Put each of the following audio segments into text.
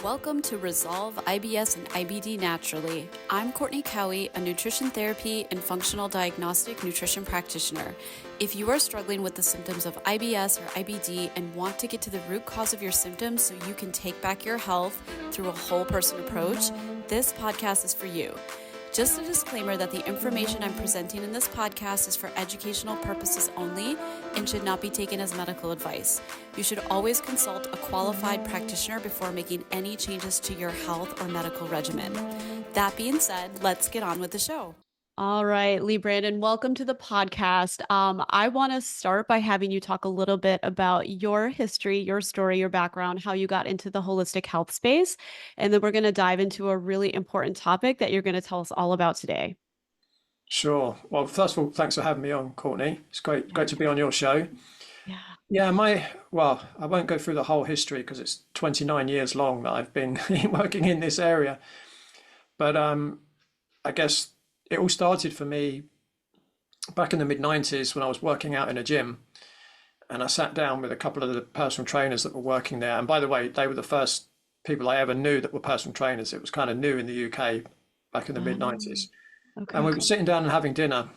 Welcome to Resolve IBS and IBD Naturally. I'm Courtney Cowie, a nutrition therapy and functional diagnostic nutrition practitioner. If you are struggling with the symptoms of IBS or IBD and want to get to the root cause of your symptoms so you can take back your health through a whole person approach, this podcast is for you. Just a disclaimer that the information I'm presenting in this podcast is for educational purposes only and should not be taken as medical advice. You should always consult a qualified practitioner before making any changes to your health or medical regimen. That being said, let's get on with the show. All right, Leigh Brandon, welcome to the podcast. I want to start by having you talk a little bit about your history, your story, your background, how you got into the holistic health space. And then we're going to dive into a really important topic that you're going to tell us all about today. Sure. Well, first of all, thanks for having me on, Courtney. It's great to be on your show. Yeah. I won't go through the whole history because it's 29 years long that I've been working in this area. But I guess it all started for me back in the mid-90s when I was working out in a gym, and I sat down with a couple of the personal trainers that were working there. And by the way, they were the first people I ever knew that were personal trainers. It was kind of new in the UK back in the mid-90s. Okay. And we were sitting down and having dinner,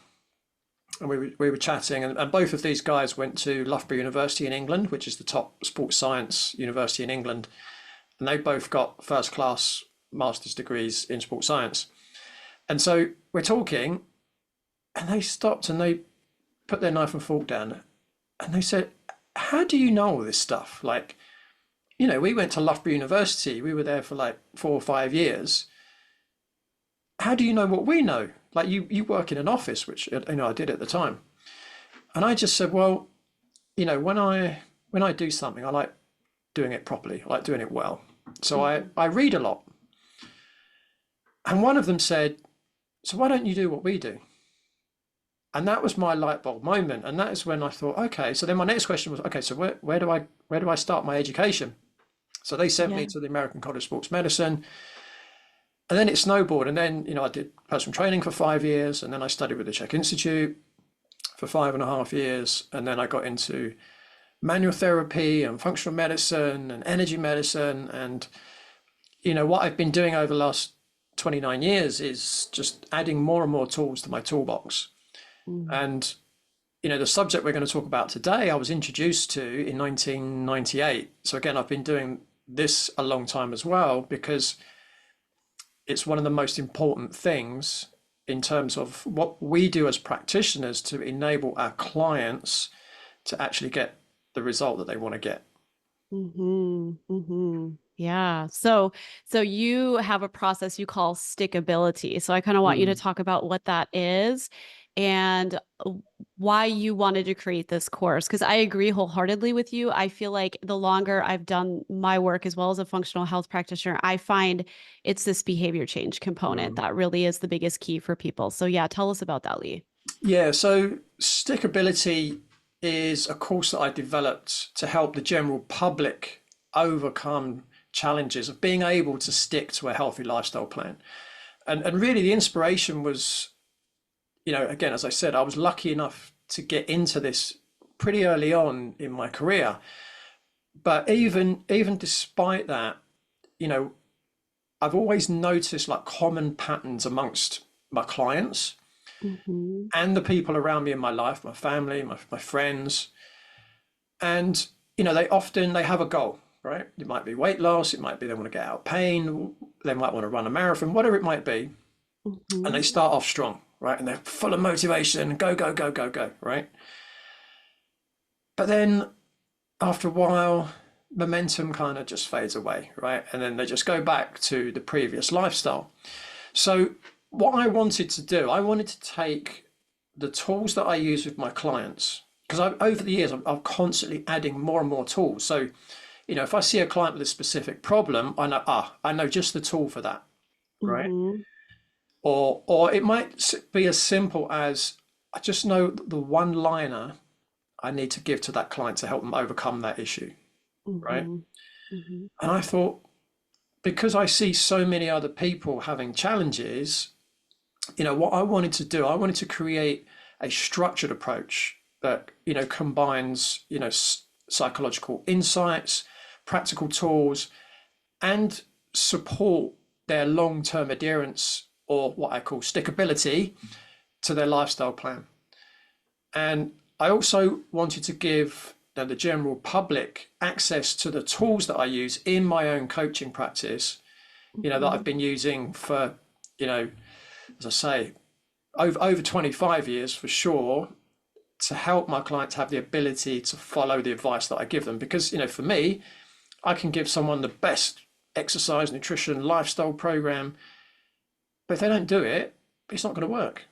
and we were chatting, and both of these guys went to Loughborough University in England, which is the top sports science university in England. And they both got first class master's degrees in sports science. And so we're talking, and they stopped and they put their knife and fork down, and they said, "How do you know all this stuff? Like, we went to Loughborough University. We were there for like 4 or 5 years. How do you know what we know? Like, you work in an office," which I did at the time. And I just said, well, when I do something, I like doing it properly. I like doing it well. So I read a lot. And one of them said, "So why don't you do what we do?" And that was my light bulb moment. And that is when I thought, okay. So then my next question was, okay, so where do I start my education? So they sent me to the American College of Sports Medicine. And then it snowballed. And then, I did personal training for 5 years. And then I studied with the Czech Institute for 5.5 years. And then I got into manual therapy and functional medicine and energy medicine. And, what I've been doing over the last 29 years is just adding more and more tools to my toolbox. And, the subject we're going to talk about today, I was introduced to in 1998. So again, I've been doing this a long time as well, because it's one of the most important things in terms of what we do as practitioners to enable our clients to actually get the result that they want to get. Yeah. So you have a process you call stickability. So I kind of want you to talk about what that is and why you wanted to create this course. Because I agree wholeheartedly with you. I feel like the longer I've done my work as well as a functional health practitioner, I find it's this behavior change component that really is the biggest key for people. So yeah, tell us about that, Leigh. Yeah. So Stickability is a course that I developed to help the general public overcome challenges of being able to stick to a healthy lifestyle plan. And really the inspiration was, again, as I said, I was lucky enough to get into this pretty early on in my career. But even despite that, I've always noticed like common patterns amongst my clients and the people around me in my life, my family, my friends. And, they have a goal, right? It might be weight loss. It might be they want to get out of pain. They might want to run a marathon, whatever it might be. And they start off strong, right? And they're full of motivation, go, go, go, go, go, right? But then after a while, momentum kind of just fades away, right? And then they just go back to the previous lifestyle. So what I wanted to do, I wanted to take the tools that I use with my clients, because over the years, I'm constantly adding more and more tools. So, if I see a client with a specific problem, I know just the tool for that, right? Or it might be as simple as I just know the one-liner I need to give to that client to help them overcome that issue, right? And I thought, because I see so many other people having challenges, what I wanted to do, I wanted to create a structured approach that, combines, psychological insights, practical tools, and support their long-term adherence, or what I call stickability, to their lifestyle plan. And I also wanted to give the general public access to the tools that I use in my own coaching practice, that I've been using for, as I say, over 25 years for sure, to help my clients have the ability to follow the advice that I give them. Because, for me, I can give someone the best exercise, nutrition, lifestyle program, but if they don't do it, it's not going to work,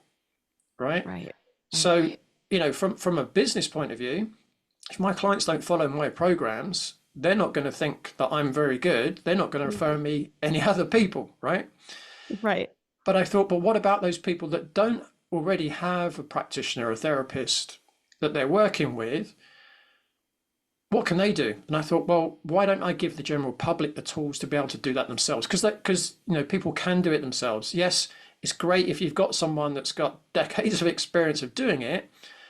right? Right. So, from a business point of view, if my clients don't follow my programs, they're not going to think that I'm very good. They're not going to refer me any other people, right? Right. But I thought, but what about those people that don't already have a practitioner, a therapist that they're working with? What can they do? And I thought, well, why don't I give the general public the tools to be able to do that themselves? Because people can do it themselves. Yes, it's great if you've got someone that's got decades of experience of doing it.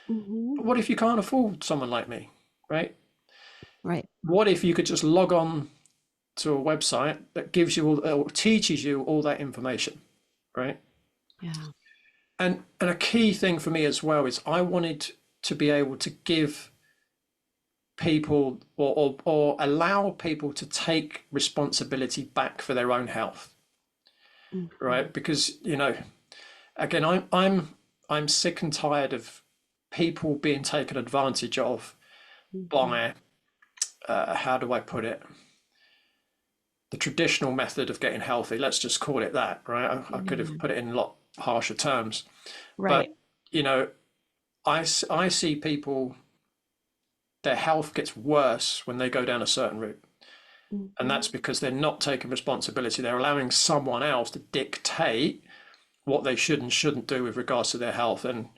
But what if you can't afford someone like me, right? Right. What if you could just log on to a website that gives you or teaches you all that information, right? Yeah. And a key thing for me as well is I wanted to be able to give people or allow people to take responsibility back for their own health, right? Because again, I'm sick and tired of people being taken advantage of by how do I put it, the traditional method of getting healthy. Let's just call it that, right? I could have put it in a lot harsher terms, Right. but I see people, their health gets worse when they go down a certain route. And that's because they're not taking responsibility. They're allowing someone else to dictate what they should and shouldn't do with regards to their health. And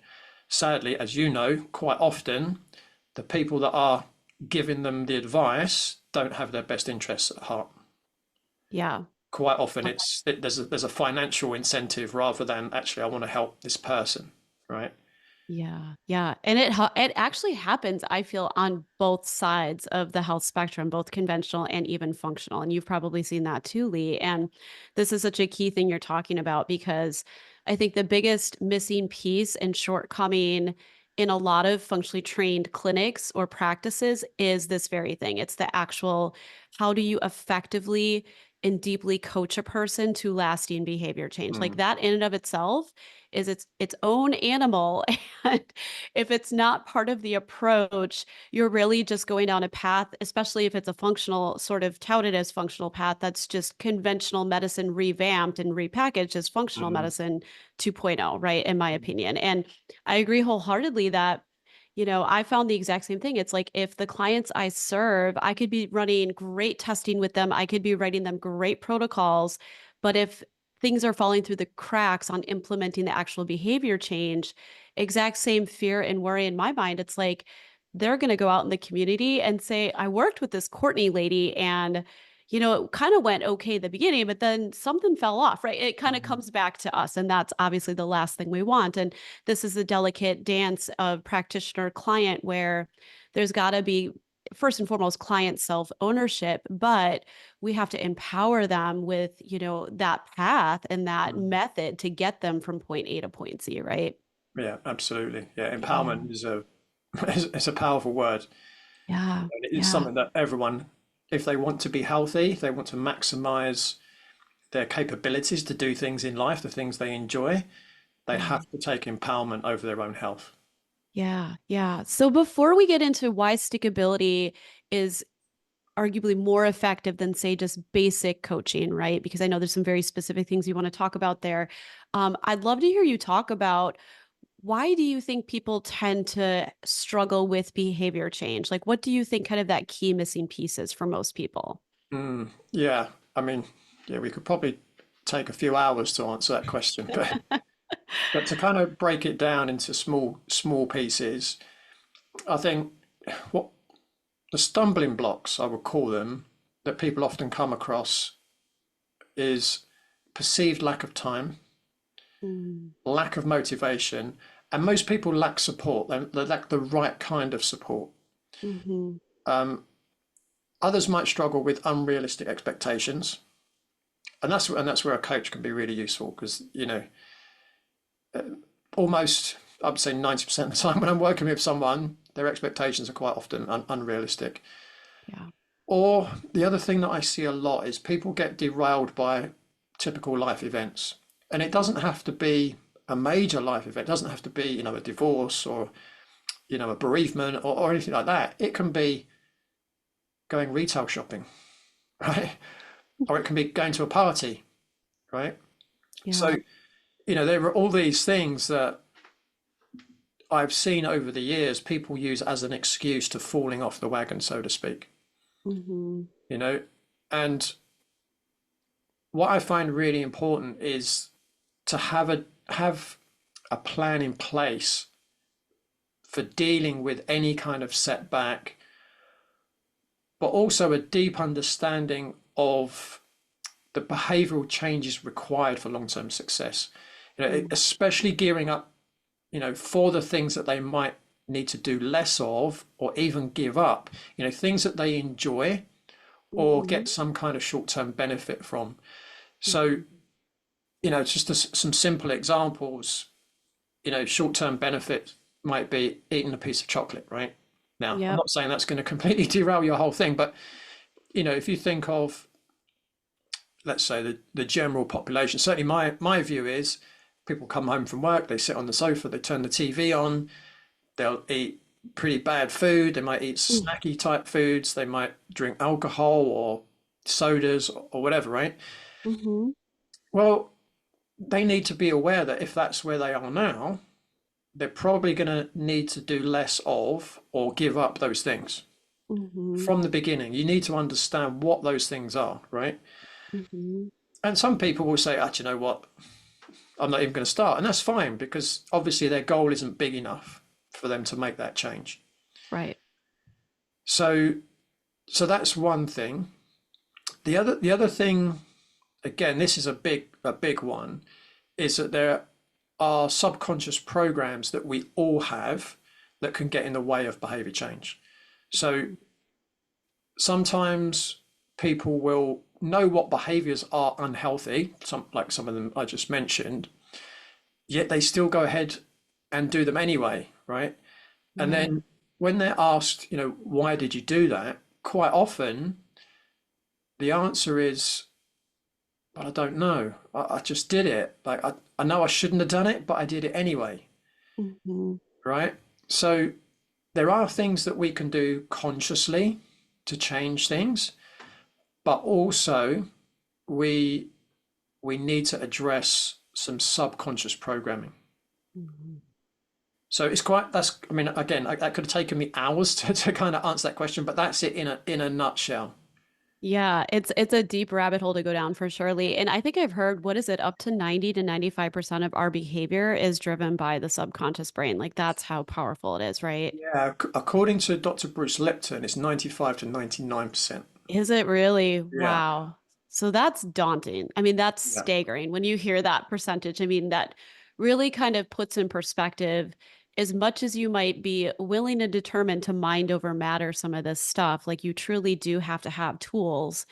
sadly, as you know, quite often, the people that are giving them the advice don't have their best interests at heart. Yeah. Quite often, there's a financial incentive rather than actually I want to help this person, right? Yeah, yeah, and it actually happens, I feel, on both sides of the health spectrum, both conventional and even functional, and you've probably seen that too, Leigh, and this is such a key thing you're talking about because I think the biggest missing piece and shortcoming in a lot of functionally trained clinics or practices is this very thing. It's the actual, how do you effectively and deeply coach a person to lasting behavior change? Like Mm, that in and of itself is its own animal. And if it's not part of the approach, you're really just going down a path, especially if it's a functional, sort of touted as functional path, that's just conventional medicine revamped and repackaged as functional mm, medicine 2.0, right? In my opinion. And I agree wholeheartedly that, I found the exact same thing. It's like if the clients I serve, I could be running great testing with them, I could be writing them great protocols, but if things are falling through the cracks on implementing the actual behavior change, exact same fear and worry in my mind. It's like they're going to go out in the community and say, I worked with this Courtney lady and, it kind of went okay at the beginning, but then something fell off, right? It kind of mm. comes back to us. And that's obviously the last thing we want. And this is a delicate dance of practitioner client where there's got to be, first and foremost, client self ownership, but we have to empower them with, that path and that method to get them from point A to point Z, right? Yeah, absolutely. Yeah, Yeah. empowerment is a it's a powerful word. Yeah. And it's Yeah. something that everyone, if they want to be healthy, if they want to maximize their capabilities to do things in life, the things they enjoy, they Yeah. have to take empowerment over their own health. Yeah. Yeah. So before we get into why stickability is arguably more effective than, say, just basic coaching, right? Because I know there's some very specific things you want to talk about there. I'd love to hear you talk about, why do you think people tend to struggle with behavior change? Like, what do you think kind of that key missing piece is for most people? Yeah, I mean, yeah, we could probably take a few hours to answer that question, but to kind of break it down into small pieces, I think what the stumbling blocks, I would call them, that people often come across is perceived lack of time, Mm, lack of motivation, and most people lack support. They lack the right kind of support. mhm, Um, Others might struggle with unrealistic expectations. and that's where a coach can be really useful, because almost, I'd say 90% of the time when I'm working with someone, their expectations are quite often unrealistic. Yeah. Or the other thing that I see a lot is people get derailed by typical life events. And it doesn't have to be a major life event. It doesn't have to be, a divorce or, a bereavement or anything like that. It can be going retail shopping, right? Or it can be going to a party, right? Yeah. So, there are all these things that I've seen over the years people use as an excuse to falling off the wagon, so to speak, Hmm. you know, and what I find really important is to have a plan in place for dealing with any kind of setback, but also a deep understanding of the behavioral changes required for long-term success. Especially gearing up, for the things that they might need to do less of or even give up, things that they enjoy or Hmm. get some kind of short-term benefit from. So, just some simple examples, short-term benefit might be eating a piece of chocolate, right? Now, I'm Yep. not saying that's going to completely derail your whole thing, but, if you think of, let's say, the general population, certainly my view is people come home from work, they sit on the sofa, they turn the TV on, they'll eat pretty bad food, they might eat snacky type foods, they might drink alcohol or sodas or whatever, right? Mm-hmm. Well, they need to be aware that if that's where they are now, they're probably going to need to do less of or give up those things Hmm. from the beginning. You need to understand what those things are, right? Hmm. And some people will say, you know what, I'm not even going to start. And that's fine, because obviously their goal isn't big enough for them to make that change. Right. So that's one thing. The other thing, again, this is a big one, is that there are subconscious programs that we all have that can get in the way of behavior change. So sometimes people will know what behaviors are unhealthy, like some of them I just mentioned, yet they still go ahead and do them anyway, right? And Right. then when they're asked, why did you do that? Quite often the answer is, but I don't know. I just did it. Like I know I shouldn't have done it, but I did it anyway, Hmm. right? So there are things that we can do consciously to change things, but also we we need to address some subconscious programming. Hmm. So it's quite, that's, I mean, again, that could have taken me hours to kind of answer that question, but that's it in a nutshell. Yeah, it's a deep rabbit hole to go down for surely. And I think I've heard, what is it, up to 90 to 95% of our behavior is driven by the subconscious brain. Like that's how powerful it is, right? Yeah, according to Dr. Bruce Lipton, it's 95 to 99%. Is it really? Yeah, Wow. So that's daunting. I mean, that's yeah, staggering when you hear that percentage. I mean, that really kind of puts in perspective, as much as you might be willing and determined to mind over matter some of this stuff, like you truly do have to have tools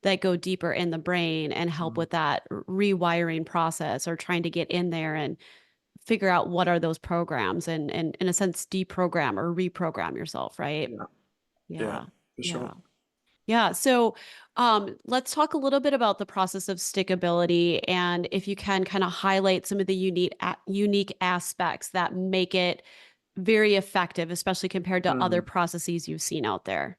that go deeper in the brain and help mm, with that rewiring process, or trying to get in there and figure out what are those programs, and in a sense deprogram or reprogram yourself, right? yeah, yeah, Yeah. for sure. Yeah. Yeah. So let's talk a little bit about the process of stickability, and if you can kind of highlight some of the unique aspects that make it very effective, especially compared to other Mm. processes you've seen out there.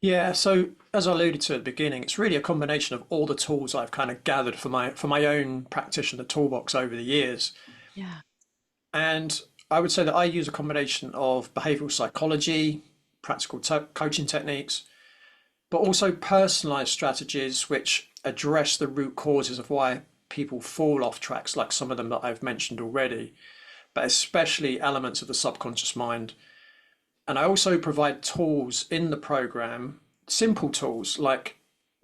Yeah, so as I alluded to at the beginning, it's really a combination of all the tools I've kind of gathered for my own practitioner toolbox over the years. Yeah. And I would say that I use a combination of behavioral psychology, practical coaching techniques, but also personalized strategies which address the root causes of why people fall off tracks, like some of them that I've mentioned already, but especially elements of the subconscious mind. And I also provide tools in the program, simple tools like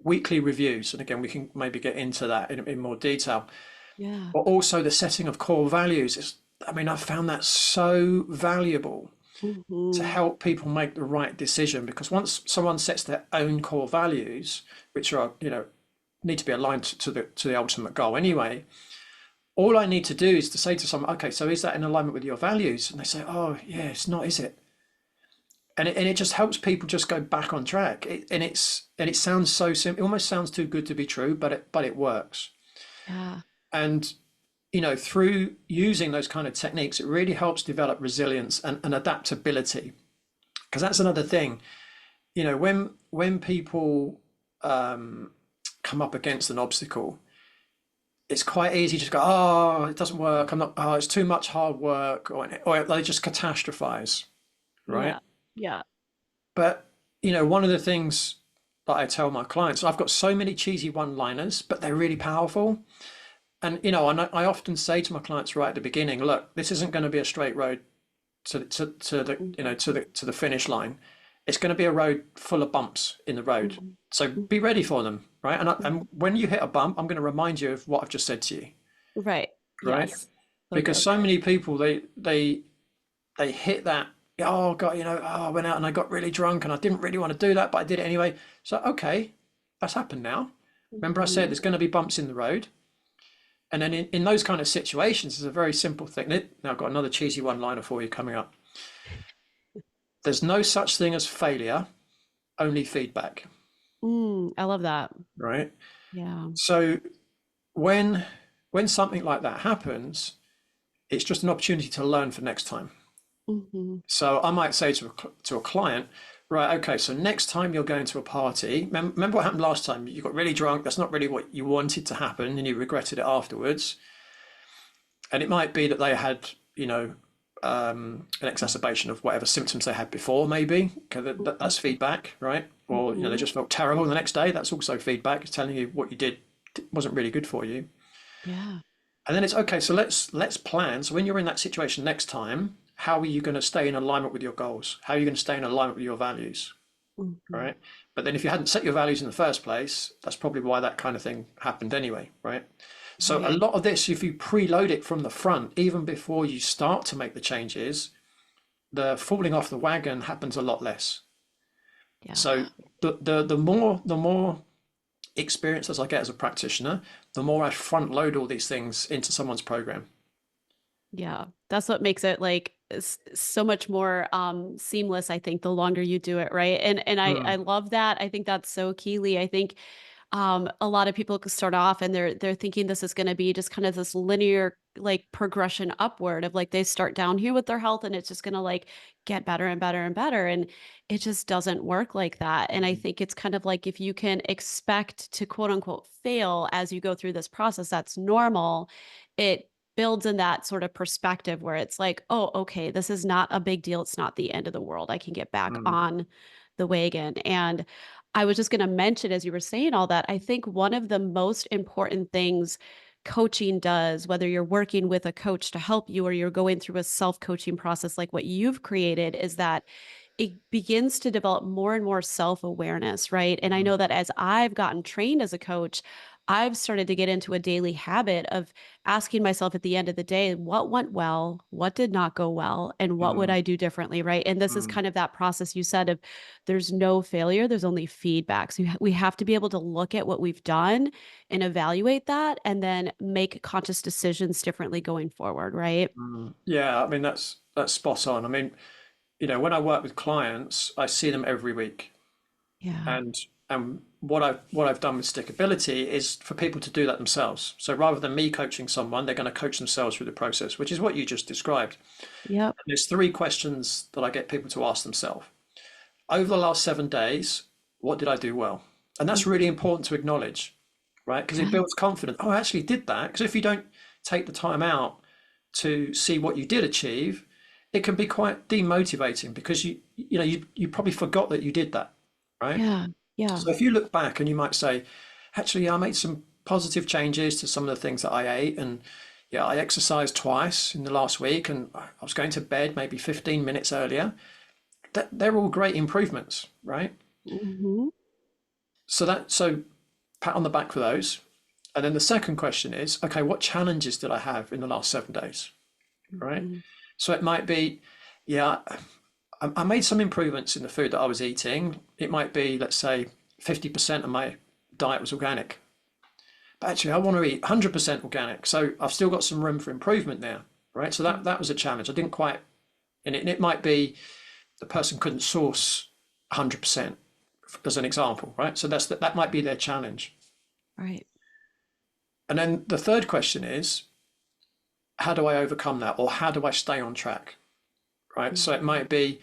weekly reviews. And again, we can maybe get into that in more detail, Yeah. but also the setting of core values. I mean, I've found that so valuable to Hmm. help people make the right decision, because once someone sets their own core values, which are, need to be aligned to the ultimate goal anyway. All I need to do is to say to someone, okay, so is that in alignment with your values? And they say, oh yeah, it's not, is it? And it just helps people just go back on track. And it sounds so simple. It almost sounds too good to be true, but it works. Yeah. And through using those kind of techniques, it really helps develop resilience and adaptability. Because that's another thing. When people come up against an obstacle, it's quite easy to just go, oh, it doesn't work. I'm not. Oh, it's too much hard work, or they just catastrophize, right? Yeah. Yeah. But one of the things that I tell my clients, I've got so many cheesy one-liners, but they're really powerful. And I often say to my clients right at the beginning, look, this isn't going to be a straight road to the finish line. It's going to be a road full of bumps in the road. So be ready for them, right? And when you hit a bump, I'm going to remind you of what I've just said to you. Right. Right. Yes. Because so many people they hit that, oh God, I went out and I got really drunk and I didn't really want to do that, but I did it anyway. So okay, that's happened now. Remember I said there's going to be bumps in the road. And then in those kind of situations, there's a very simple thing. Now I've got another cheesy one-liner for you coming up. There's no such thing as failure, only feedback. I love that. Right? Yeah. So when something like that happens, it's just an opportunity to learn for next time. So I might say to a client, right, okay, so next time you're going to a party, remember what happened last time? You got really drunk. That's not really what you wanted to happen, and you regretted it afterwards. And it might be that they had, an exacerbation of whatever symptoms they had before, maybe. Okay, that's feedback, right? Or they just felt terrible the next day. That's also feedback. It's telling you what you did wasn't really good for you. Yeah. And then it's okay. So let's plan. So when you're in that situation next time, how are you going to stay in alignment with your goals? How are you going to stay in alignment with your values? Right? But then if you hadn't set your values in the first place, that's probably why that kind of thing happened anyway, right? So a lot of this, if you preload it from the front, even before you start to make the changes, the falling off the wagon happens a lot less. Yeah. So the more experience as I get as a practitioner, the more I front load all these things into someone's program. Yeah. That's what makes it like so much more seamless, I think, the longer you do it, right? And I love that. I think that's so key, Leigh. I think a lot of people could start off and they're thinking this is going to be just kind of this linear like progression upward of like they start down here with their health and it's just going to like get better and better and better, and it just doesn't work like that. And I think it's kind of like if you can expect to quote unquote fail as you go through this process, that's normal. It builds in that sort of perspective where it's like, oh, okay, this is not a big deal, it's not the end of the world, I can get back on the wagon. And I was just going to mention, as you were saying all that, I think one of the most important things coaching does, whether you're working with a coach to help you or you're going through a self-coaching process like what you've created, is that it begins to develop more and more self-awareness, right? And I know that as I've gotten trained as a coach, I've started to get into a daily habit of asking myself at the end of the day, what went well, what did not go well, and what would I do differently, right? And this is kind of that process you said of there's no failure, there's only feedback. So we have to be able to look at what we've done and evaluate that and then make conscious decisions differently going forward, right? Yeah, I mean that's spot on. I mean, when I work with clients, I see them every week. Yeah. And what I've done with Stickability is for people to do that themselves. So rather than me coaching someone, they're going to coach themselves through the process, which is what you just described. Yep. And there's 3 questions that I get people to ask themselves. Over the last 7 days, what did I do well? And that's really important to acknowledge, right? Because it builds confidence. Oh, I actually did that. Because if you don't take the time out to see what you did achieve, it can be quite demotivating because you probably forgot that you did that, right? Yeah. Yeah. So if you look back and you might say, actually, I made some positive changes to some of the things that I ate, and yeah, I exercised twice in the last week, and I was going to bed maybe 15 minutes earlier. They're all great improvements, right? So pat on the back for those. And then the second question is, okay, what challenges did I have in the last 7 days, right? So it might be, yeah, I made some improvements in the food that I was eating. It might be, let's say, 50% of my diet was organic. actually I want to eat 100% organic. So I've still got some room for improvement there, right? So that was a challenge. I didn't quite, and it might be the person couldn't source 100% as an example, right? So that might be their challenge. Right. And then the third question is, how do I overcome that, or how do I stay on track, right? So it might be,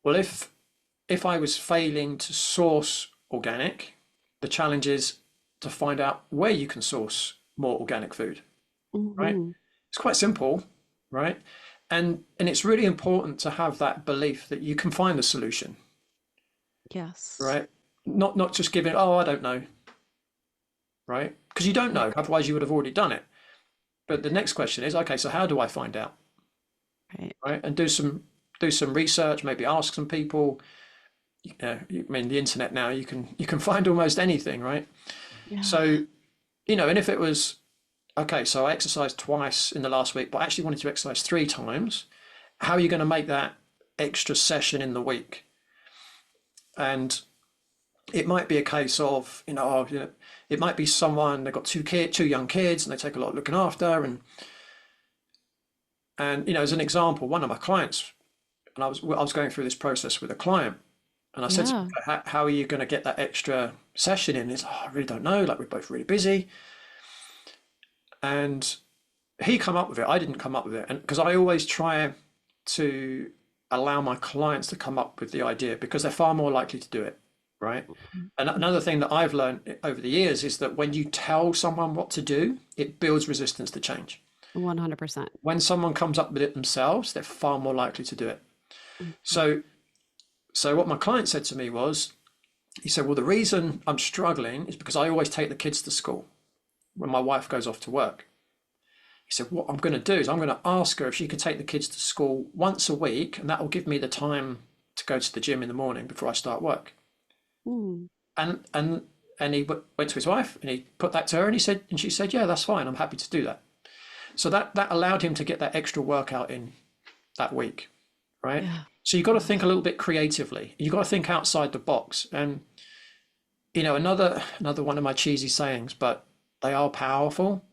well, if I was failing to source organic, the challenge is to find out where you can source more organic food, right? Hmm. It's quite simple, right? And it's really important to have that belief that you can find the solution, Yes. right? Not just giving, oh, I don't know, right? Because you don't Right. know, otherwise you would have already done it. But the next question is, okay, so how do I find out, Right. right? And do some research, maybe ask some people. I mean, the internet now, you can find almost anything, right? Yeah. So, and if it was, okay, so I exercised twice in the last week, but I actually wanted to exercise 3 times, how are you going to make that extra session in the week? And it might be a case of, it might be someone, they've got two young kids, and they take a lot of looking after, and as an example, one of my clients, and I was going through this process with a client, and I said to Yeah. him, how are you going to get that extra session in? He's, oh, I really don't know. Like, we're both really busy. And he come up with it. I didn't come up with it. And because I always try to allow my clients to come up with the idea, because they're far more likely to do it. Right. And another thing that I've learned over the years is that when you tell someone what to do, it builds resistance to change. 100%. When someone comes up with it themselves, they're far more likely to do it. So what my client said to me was, he said, well, the reason I'm struggling is because I always take the kids to school when my wife goes off to work. He said, what I'm going to do is I'm going to ask her if she can take the kids to school once a week, and that will give me the time to go to the gym in the morning before I start work. Mm. And he went to his wife and he put that to her, and she said, yeah, that's fine. I'm happy to do that. So that allowed him to get that extra workout in that week, right? Yeah. So you've got to think a little bit creatively. You've got to think outside the box. And another one of my cheesy sayings, but they are powerful,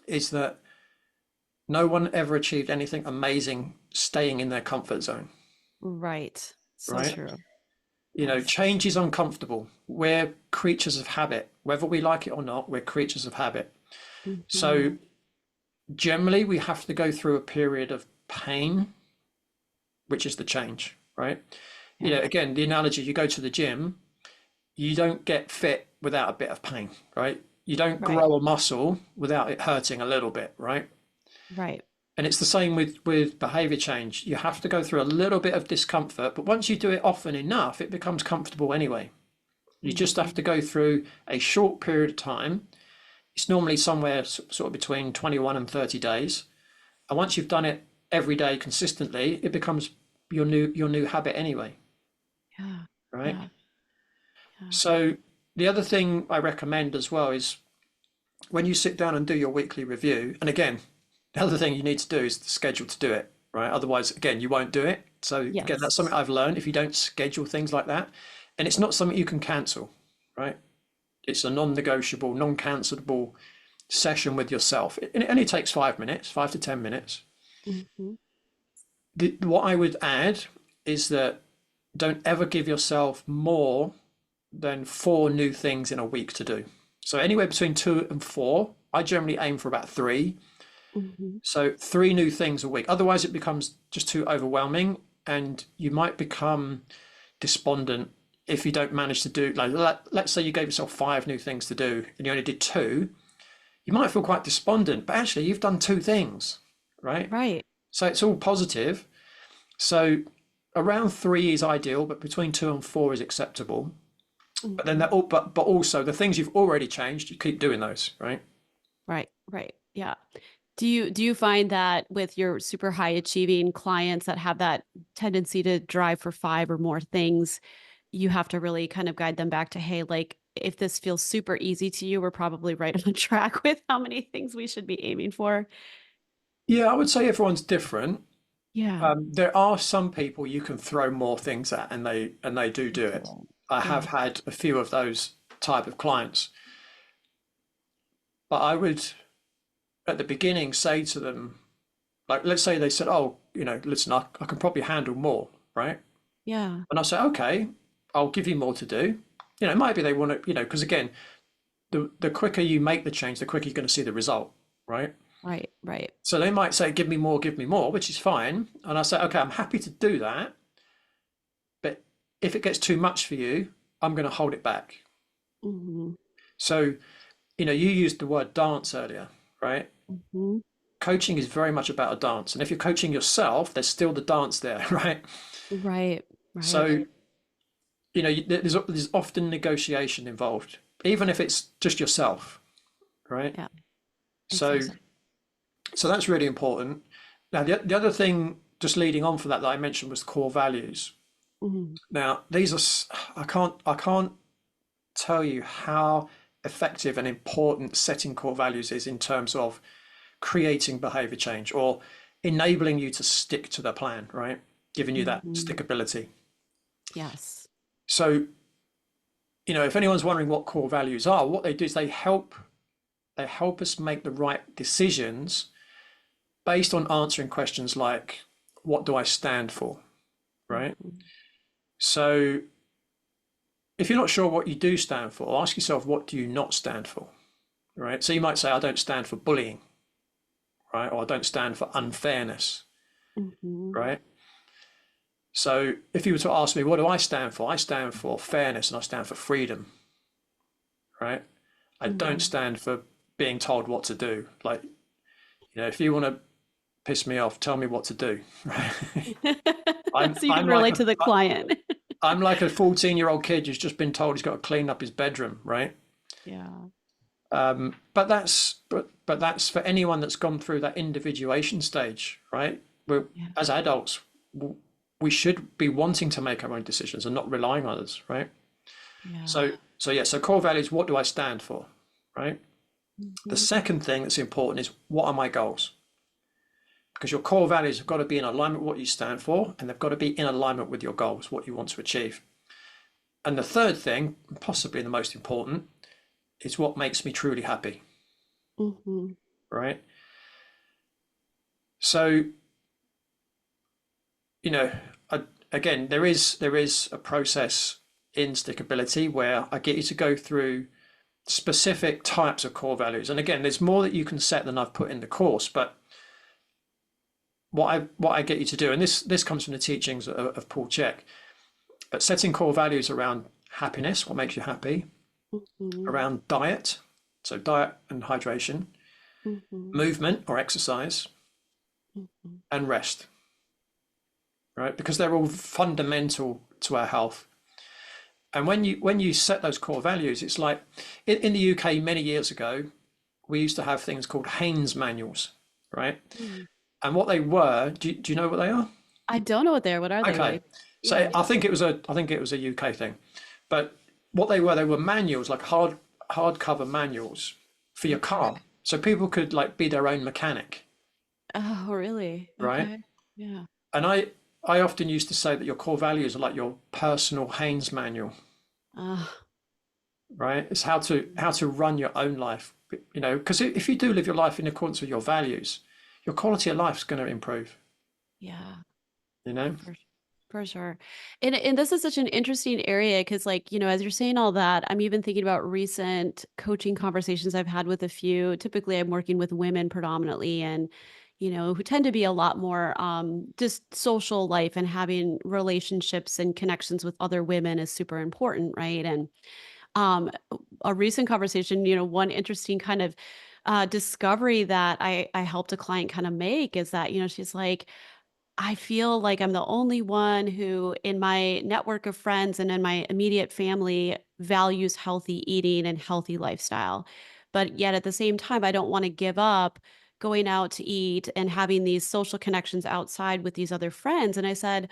is that no one ever achieved anything amazing staying in their comfort zone, Right. So right? true. Yes. Change is uncomfortable. We're creatures of habit. Whether we like it or not, we're creatures of habit. Mhm. So generally, we have to go through a period of pain, which is the change, right? Yeah. Again, the analogy, you go to the gym, you don't get fit without a bit of pain, right? You don't Right. grow a muscle without it hurting a little bit, right? Right. And it's the same with behavior change. You have to go through a little bit of discomfort, but once you do it often enough, it becomes comfortable anyway. You just have to go through a short period of time. It's normally somewhere sort of between 21 and 30 days. And once you've done it every day consistently, it becomes your new habit anyway, Yeah. right? Yeah. Yeah. So the other thing I recommend as well is when you sit down and do your weekly review, and again, the other thing you need to do is the schedule to do it, right? Otherwise, again, you won't do it. So again, that's something Yes. I've learned. If you don't schedule things like that, and it's not something you can cancel, right? It's a non-negotiable, non-cancelable session with yourself. And it only takes 5 minutes, 5 to 10 minutes. Hmm. What I would add is that don't ever give yourself more than 4 new things in a week to do. So anywhere between 2 and 4. I generally aim for about 3. Hmm. So 3 new things a week. Otherwise, it becomes just too overwhelming, and you might become despondent if you don't manage to do. Like, let's say you gave yourself 5 new things to do, and you only did 2. You might feel quite despondent, but actually, you've done 2 things, right? Right. So it's all positive. So around 3 is ideal, but between 2 and 4 is acceptable. But then Hmm. that all, but also the things you've already changed, you keep doing those, right? Right. Right. Yeah. Do you find that with your super high achieving clients that have that tendency to drive for five or more things, you have to really kind of guide them back to, hey, like if this feels super easy to you, we're probably right on track with how many things we should be aiming for. Yeah, I would say everyone's different. Yeah. There are some people you can throw more things at, and they do it. Cool. I have Yeah. had a few of those type of clients. But I would, at the beginning, say to them, like, let's say they said, oh, listen, I can probably handle more, right? Yeah. And I say, okay, I'll give you more to do. It might be they want to, because again, the quicker you make the change, the quicker you're going to see the result, right? Right. Right. So they might say, give me more, which is fine. And I say, okay, I'm happy to do that. But if it gets too much for you, I'm going to hold it back. Mm-hmm. So, you used the word dance earlier, right? Mm-hmm. Coaching is very much about a dance. And if you're coaching yourself, there's still the dance there, right? Right. Right. So, there's often negotiation involved, even if it's just yourself, right? Yeah. So, Exactly. so that's really important. Now, the other thing, just leading on for that I mentioned was core values. Mm-hmm. Now, these are, I can't tell you how effective and important setting core values is in terms of creating behavior change or enabling you to stick to the plan, right? Giving you that Mm-hmm. stickability. Yes. So, if anyone's wondering what core values are, what they do is they help us make the right decisions based on answering questions like, what do I stand for? Right? Mm-hmm. So if you're not sure what you do stand for, ask yourself, what do you not stand for? Right? So you might say, I don't stand for bullying, right? Or I don't stand for unfairness, Mm-hmm. right? So if you were to ask me, what do I stand for? I stand for fairness and I stand for freedom, right? I don't Mm-hmm. stand for being told what to do. Like, if you want to piss me off, tell me what to do, right? I'm So you can I'm like relate a to the client. I'm like a 14-year-old kid who's just been told he's got to clean up his bedroom, right? Yeah. But that's for anyone that's gone through that individuation stage, right? Yeah. As adults, we should be wanting to make our own decisions and not relying on others, right? Yeah. So core values, what do I stand for, right? The Mm-hmm. second thing that's important is, what are my goals? Because your core values have got to be in alignment with what you stand for, and they've got to be in alignment with your goals, what you want to achieve. And the third thing, possibly the most important, is what makes me truly happy, Mm-hmm. right? So, you know, again, there is a process in Stickability where I get you to go through specific types of core values. And again, there's more that you can set than I've put in the course, but what I get you to do, and this comes from the teachings of Paul Chek, but setting core values around happiness, what makes you happy, Mm-hmm. around diet, so diet and hydration, Mm-hmm. movement or exercise, Mm-hmm. and rest, right? Because they're all fundamental to our health. And when you set those core values, it's like in the UK many years ago, we used to have things called Haynes manuals, right? Mm. And what they were, do you know what they are? I don't know what they're. What are they Okay, like? so Yeah. I think it was a UK thing, but what they were manuals, like hardcover manuals for your Okay. car, so people could like be their own mechanic, Oh, really? right? Okay. Yeah. And I often used to say that your core values are like your personal Haynes manual, Uh, right? It's how to run your own life, because if you do live your life in accordance with your values, your quality of life is going to improve, yeah. you know? For for sure. And this is such an interesting area because like, as you're saying all that, I'm even thinking about recent coaching conversations I've had with a few. Typically, I'm working with women predominantly and who tend to be a lot more just social life and having relationships and connections with other women is super important, right? And um a recent conversation, one interesting kind of discovery that I helped a client kind of make is that, she's like, I feel like I'm the only one who, in my network of friends and in my immediate family, values healthy eating and healthy lifestyle. But yet at the same time, I don't want to give up going out to eat and having these social connections outside with these other friends. And I said,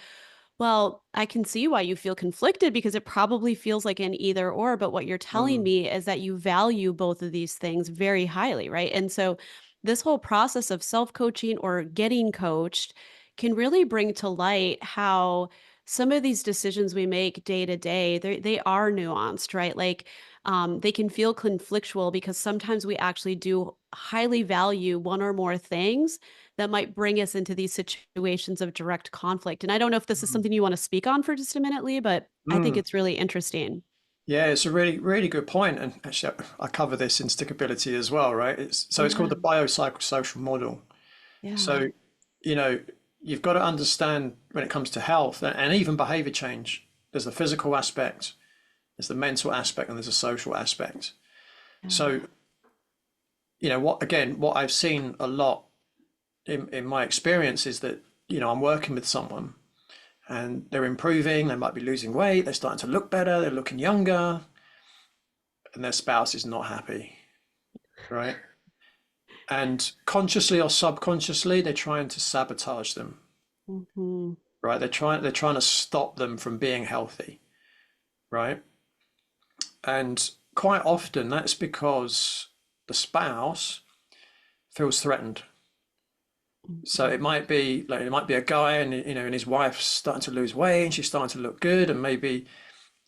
well, I can see why you feel conflicted because it probably feels like an either or. But what you're telling Mm, me is that you value both of these things very highly, right? And so, this whole process of self coaching or getting coached can really bring to light how some of these decisions we make day to day they are nuanced, right? Like they can feel conflictual because sometimes we actually do highly value one or more things that might bring us into these situations of direct conflict. And I don't know if this is Mm. something you want to speak on for just a minute, Leigh, but I think Mm. it's really interesting. Yeah, it's a really, really good point. And actually, I cover this in Stickability as well, right? It's called Yeah. the biopsychosocial model. Yeah. So, you know, you've got to understand when it comes to health and even behavior change, there's the physical aspect, there's the mental aspect, and there's a social aspect. Yeah. So, what I've seen a lot in my experience is that, I'm working with someone and they're improving, they might be losing weight, they're starting to look better, they're looking younger, and their spouse is not happy, right? And consciously or subconsciously, they're trying to sabotage them, Hmm. right? They're trying to stop them from being healthy, right? And quite often that's because the spouse feels threatened. So Hmm. it might be a guy, and his wife's starting to lose weight and she's starting to look good, and maybe,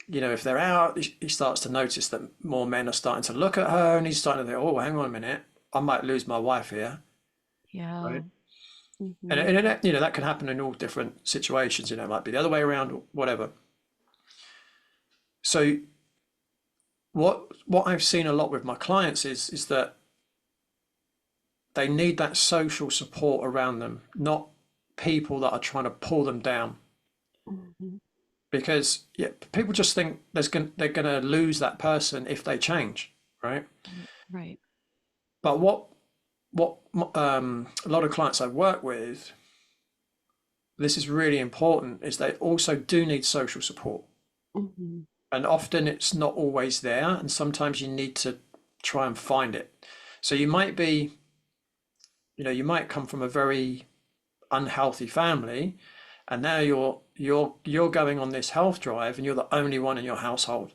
if they're out, he starts to notice that more men are starting to look at her, and he's starting to think, oh, hang on a minute, I might lose my wife here, Yeah. right? And, Hmm. and that can happen in all different situations. It might be the other way around, or whatever. So what I've seen a lot with my clients is that they need that social support around them, not people that are trying to pull them down. Hmm. Because people just think they're gonna lose that person if they change, right? Right. But what a lot of clients I work with, this is really important, is they also do need social support, Hmm. and often it's not always there, and sometimes you need to try and find it. So you might come from a very unhealthy family, and now you're going on this health drive, and you're the only one in your household,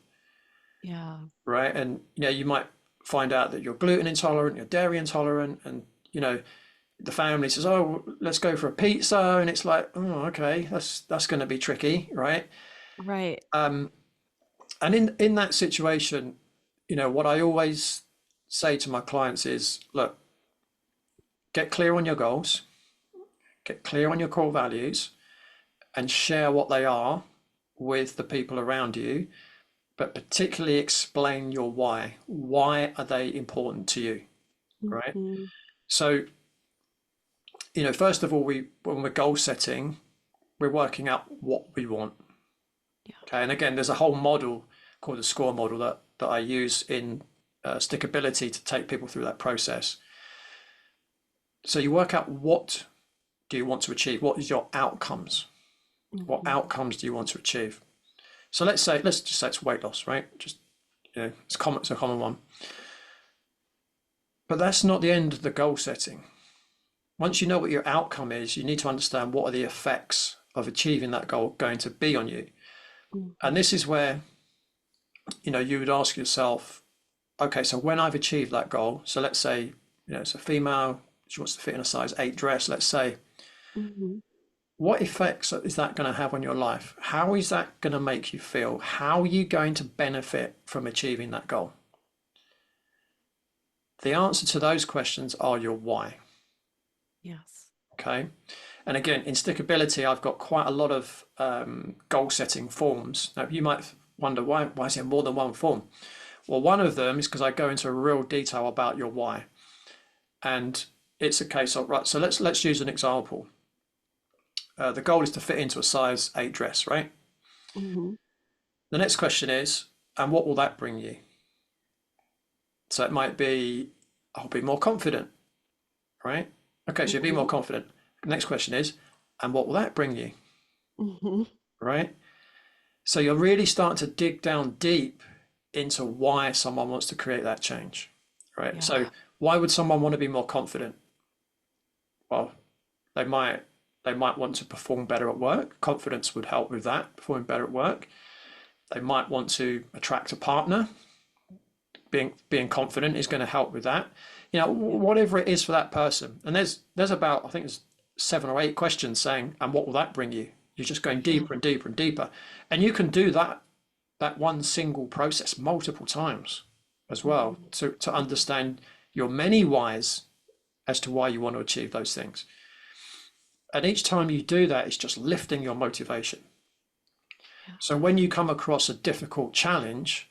Yeah. right? And you might find out that you're gluten intolerant, you're dairy intolerant, and the family says, "Oh, let's go for a pizza," and it's like, "Oh, okay, that's going to be tricky, right?" Right. And in that situation, what I always say to my clients is, look, get clear on your goals, get clear on your core values, and share what they are with the people around you, but particularly explain your why. Why are they important to you, right? Hmm. So, first of all, when we're goal setting, we're working out what we want. Yeah. Okay, and again, there's a whole model called the SCORE model that I use in Stickability to take people through that process. So you work out, what do you want to achieve? What is your outcomes? What Hmm. outcomes do you want to achieve? So let's just say it's weight loss, right? Just it's a common one. But that's not the end of the goal setting. Once you know what your outcome is, you need to understand what are the effects of achieving that goal going to be on you. And Hmm. this is where you would ask yourself, okay, so when I've achieved that goal, so let's say it's a female, she wants to fit in a size 8 dress, let's say, Hmm. what effects is that going to have on your life? How is that going to make you feel? How are you going to benefit from achieving that goal? The answer to those questions are your why. Yes. Okay. And again, in Stickability, I've got quite a lot of goal setting forms. Now, you might wonder, why is there more than one form? Well, one of them is because I go into real detail about your why. And it's a case of, right, so let's use an example. The goal is to fit into a size 8 dress, right? Hmm. The next question is, and what will that bring you? So it might be, I'll be more confident, right? Okay, so you'll be more Hmm. confident. The next question is, and what will that bring you, Hmm. right? So you're really starting to dig down deep into why someone wants to create that change, right? Yeah. So why would someone want to be more confident? Well, they might want to perform better at work. Confidence would help with that, performing better at work. They might want to attract a partner. Being confident is going to help with that. Yeah. Whatever it is for that person. And there's about, I think there's 7 or 8 questions saying, and what will that bring you? You're just going Yeah. deeper and deeper and deeper. And you can do that that one single process multiple times as well to understand your many whys as to why you want to achieve those things. And each time you do that, it's just lifting your motivation. Yeah. So when you come across a difficult challenge,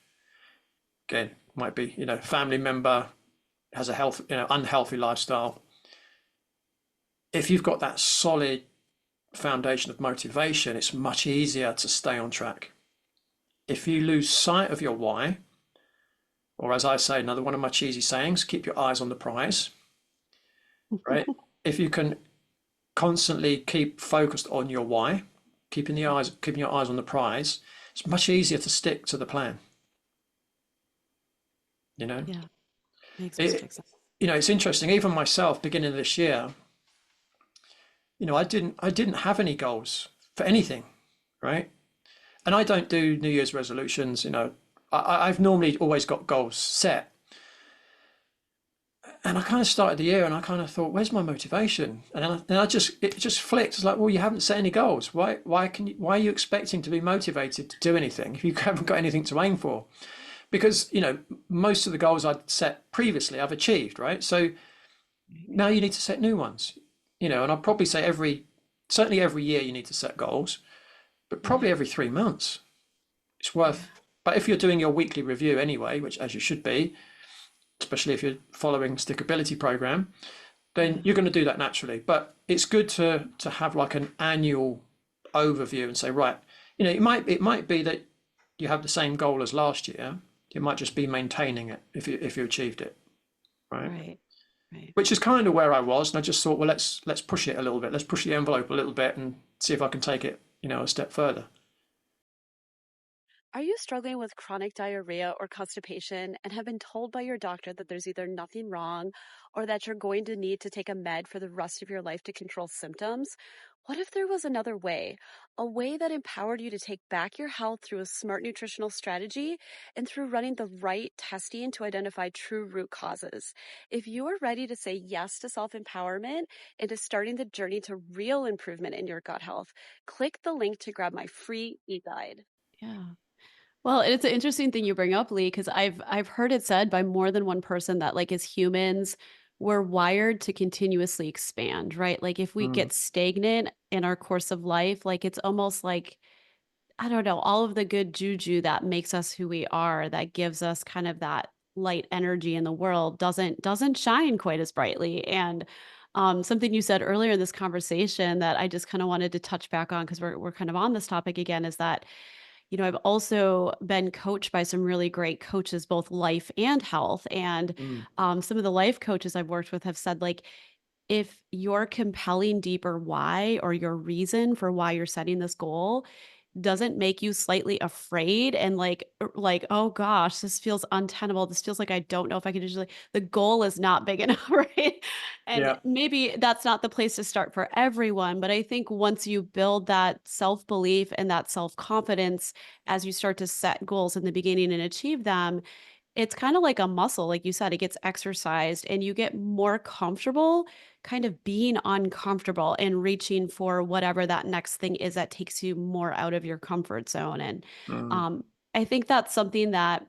again, might be, family member has a unhealthy lifestyle. If you've got that solid foundation of motivation, it's much easier to stay on track. If you lose sight of your why, or as I say, another one of my cheesy sayings, keep your eyes on the prize, right? If you can constantly keep focused on your why, keeping your eyes on the prize, it's much easier to stick to the plan. Yeah, makes It, perfect sense. it's interesting. Even myself, beginning of this year, I didn't have any goals for anything, right? And I don't do New Year's resolutions. I've normally always got goals set. And I kind of started the year and I kind of thought, where's my motivation? And then it just flicked. It's like, well, you haven't set any goals. Why are you expecting to be motivated to do anything if you haven't got anything to aim for? Because, most of the goals I'd set previously I've achieved, right? So now you need to set new ones, and I'd probably say certainly every year you need to set goals, but probably every 3 months. It's worth, but if you're doing your weekly review anyway, which as you should be, especially if you're following Stickability program, then you're going to do that naturally. But it's good to have like an annual overview and say, right, it might be that you have the same goal as last year. It might just be maintaining it if you achieved it, right? Right. Which is kind of where I was, and I just thought, well, let's push it a little bit. Let's push the envelope a little bit and see if I can take it, a step further. Are you struggling with chronic diarrhea or constipation and have been told by your doctor that there's either nothing wrong or that you're going to need to take a med for the rest of your life to control symptoms? What if there was another way, a way that empowered you to take back your health through a smart nutritional strategy and through running the right testing to identify true root causes? If you are ready to say yes to self-empowerment and to starting the journey to real improvement in your gut health, click the link to grab my free e-guide. Yeah. Well, it's an interesting thing you bring up, Leigh, because I've heard it said by more than one person that like as humans, we're wired to continuously expand, right? Like if we get stagnant in our course of life, like it's almost like, I don't know, all of the good juju that makes us who we are, that gives us kind of that light energy in the world doesn't shine quite as brightly. And something you said earlier in this conversation that I just kind of wanted to touch back on because we're kind of on this topic again is that I've also been coached by some really great coaches, both life and health. And Mm, some of the life coaches I've worked with have said, like, if your compelling deeper why or your reason for why you're setting this goal doesn't make you slightly afraid and like, oh gosh, this feels untenable. This feels like I don't know if I can do it. The goal is not big enough, right? And yeah. maybe that's not the place to start for everyone, but I think once you build that self-belief and that self-confidence as you start to set goals in the beginning and achieve them, it's kind of like a muscle, like you said, it gets exercised and you get more comfortable kind of being uncomfortable and reaching for whatever that next thing is that takes you more out of your comfort zone. And Mm, um, I think that's something that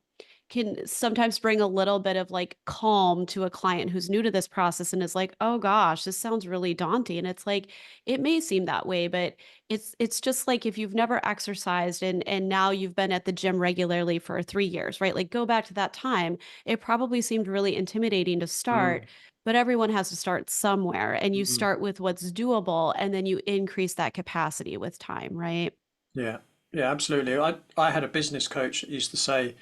can sometimes bring a little bit of like calm to a client who's new to this process and is like, oh gosh, this sounds really daunting. And it's like, it may seem that way, but it's just like if you've never exercised and now you've been at the gym regularly for 3 years, right? Like go back to that time. It probably seemed really intimidating to start, mm, but everyone has to start somewhere. And you mm. start with what's doable and then you increase that capacity with time, right? Yeah, yeah, absolutely. I had a business coach that used to say,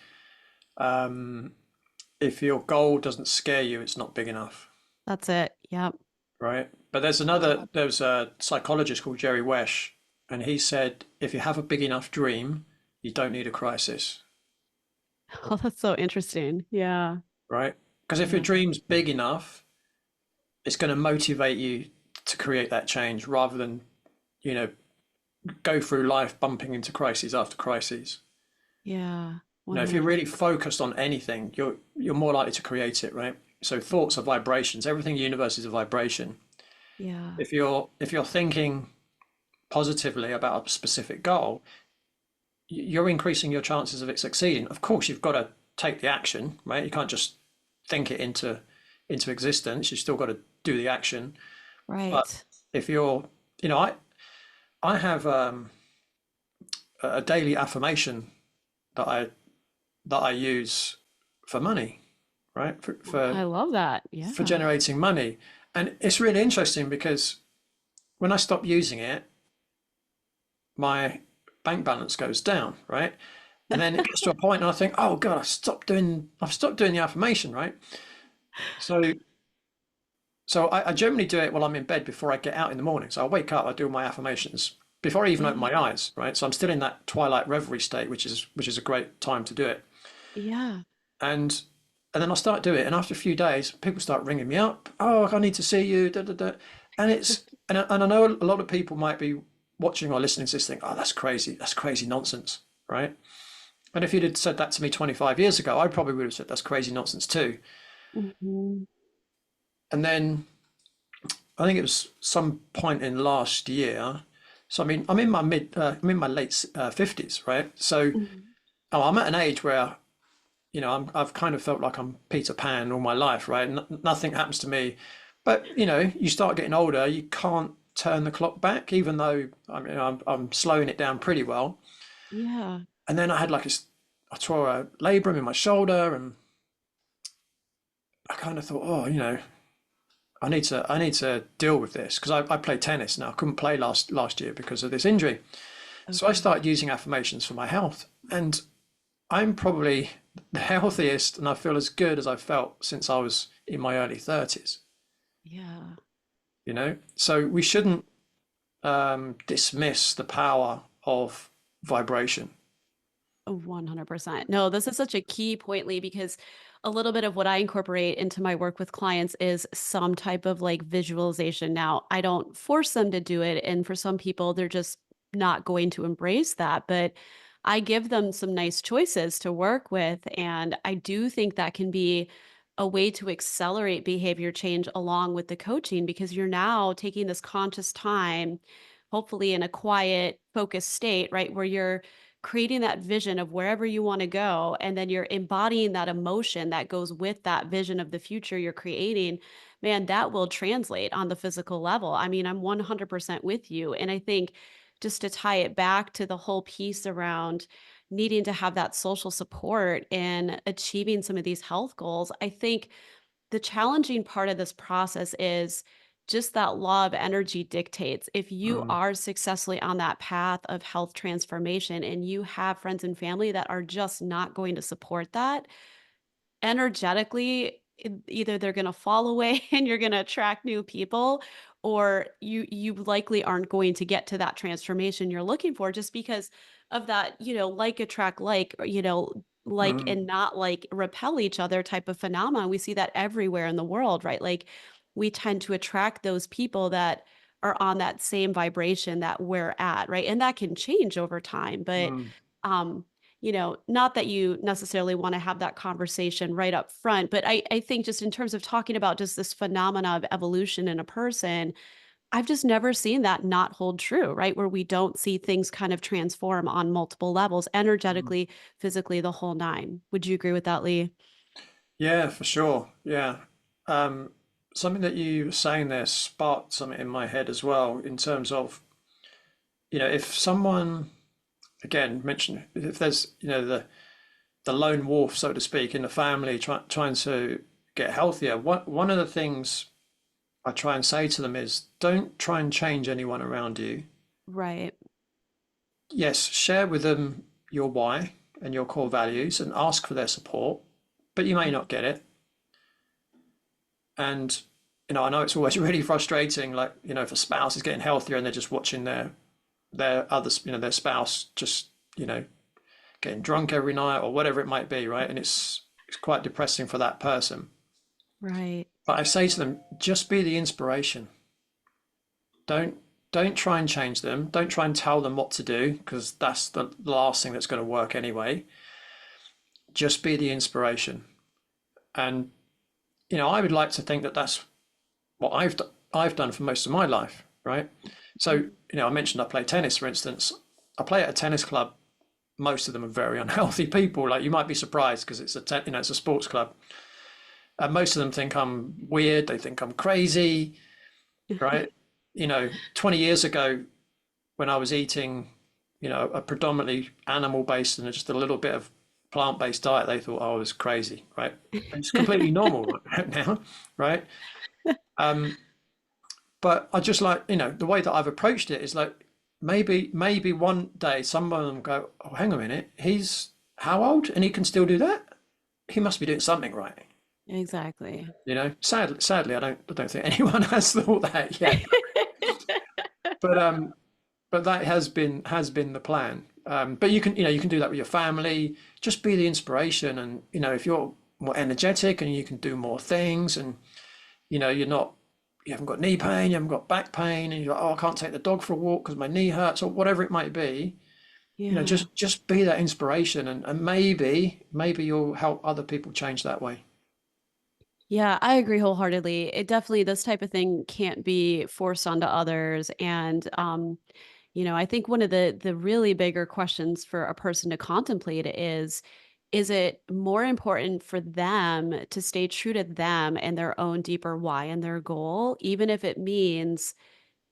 um, if your goal doesn't scare you, it's not big enough, That's it. Yep. right? But there's a psychologist called Jerry Wesh, and he said, if you have a big enough dream, you don't need a crisis, Oh, that's so interesting. Yeah. right? Because if your Yeah. dream's big enough, it's going to motivate you to create that change rather than, you know, go through life bumping into crises after crises. Yeah. If you're 100%. really focused on anything, you're more likely to create it, right? So thoughts are vibrations. Everything in the universe is a vibration. Yeah. If you're thinking positively about a specific goal, you're increasing your chances of it succeeding. Of course, you've got to take the action, right? You can't just think it into existence. You've still got to do the action. But Right. if you're, I have a daily affirmation that I use for money, right? I love that. For Yeah. generating money, and it's really interesting because when I stop using it, my bank balance goes down, right? And then it gets to a point and I think, oh God, I've stopped doing the affirmation, right? So I generally do it while I'm in bed before I get out in the morning. So I wake up, I do my affirmations before I even open Yeah. my eyes, right? So I'm still in that twilight reverie state, which is a great time to do it. Yeah. And and then I start doing it, and after a few days, people start ringing me up. Oh, I need to see you. Da, da, da. And I know a lot of people might be watching or listening to this thing. Oh, that's crazy. That's crazy nonsense, right? And if you'd had said that to me 25 years ago, I probably would have said that's crazy nonsense too. Mhm. And then I think it was some point in last year. So I mean, I'm in my late 50s, right? So Mhm. I'm at an age where I've kind of felt like I'm Peter Pan all my life, right? Nothing happens to me, but you start getting older, you can't turn the clock back, even though I'm slowing it down pretty well. Yeah. And then I tore a labrum in my shoulder, and I kind of thought, oh, I need to deal with this because I play tennis now. I couldn't play last year because of this injury. So I Okay. started using affirmations for my health, and I'm probably the healthiest and I feel as good as I've felt since I was in my early 30s, Yeah. So we shouldn't dismiss the power of vibration. 100%. No, this is such a key point, Lee, because a little bit of what I incorporate into my work with clients is some type of like visualization. Now, I don't force them to do it. And for some people, they're just not going to embrace that. But I give them some nice choices to work with. And I do think that can be a way to accelerate behavior change along with the coaching because you're now taking this conscious time, hopefully in a quiet, focused state, right? Where you're creating that vision of wherever you want to go and then you're embodying that emotion that goes with that vision of the future you're creating, man, that will translate on the physical level. I mean, I'm 100% with you, and I think just to tie it back to the whole piece around needing to have that social support and achieving some of these health goals, I think the challenging part of this process is just that law of energy dictates if you Mm, are successfully on that path of health transformation and you have friends and family that are just not going to support that energetically, either they're going to fall away and you're going to attract new people, or you likely aren't going to get to that transformation you're looking for just because of that, like attract like, or, like mm, and not like repel each other type of phenomenon. We see that everywhere in the world, right? Like we tend to attract those people that are on that same vibration that we're at, right? And that can change over time, but mm. um not that you necessarily want to have that conversation right up front, but I think just in terms of talking about just this phenomena of evolution in a person, I've just never seen that not hold true, right? Where we don't see things kind of transform on multiple levels, Mm. energetically, physically, the whole nine. Would you agree with that, Lee? Yeah, for sure. Yeah. Um, Something that you were saying there sparked something in my head as well in terms of, if someone, again, mention if there's, the lone wolf, so to speak, in the family trying to get healthier, one of the things I try and say to them is don't try and change anyone around you. Right. Yes, share with them your why and your core values and ask for their support, but you may not get it. And I know it's always really frustrating, like, if a spouse is getting healthier and they're just watching their others, their spouse just, getting drunk every night or whatever it might be, right? And it's quite depressing for that person. Right. But I say to them, just be the inspiration. Don't don't try and change them. Don't try and tell them what to do because that's the last thing that's going to work anyway. Just be the inspiration. And I would like to think that that's what I've done for most of my life, right? So, Mhm. I mentioned I play tennis, for instance. I play at a tennis club most of them are very unhealthy people. Like you might be surprised because it's a sports club, and most of them think I'm weird. They think I'm crazy, right? 20 years ago when I was eating, a predominantly animal-based and just a little bit of plant-based diet, they thought I was crazy, right? It's completely normal right now, right? Um, but I just like, the way that I've approached it is like maybe one day some of them go, oh, hang a minute, he's how old and he can still do that? He must be doing something right. Exactly. Sadly, I don't think anyone has thought that yet. But but that has been the plan. But you can do that with your family. Just be the inspiration, and if you're more energetic and you can do more things, and you haven't got knee pain, you haven't got back pain, and you're like, oh, I can't take the dog for a walk because my knee hurts, or whatever it might be. Yeah. Just be that inspiration, and maybe you'll help other people change that way. Yeah, I agree wholeheartedly. It definitely, this type of thing can't be forced onto others. And I think one of the really bigger questions for a person to contemplate is it more important for them to stay true to them and their own deeper why and their goal, even if it means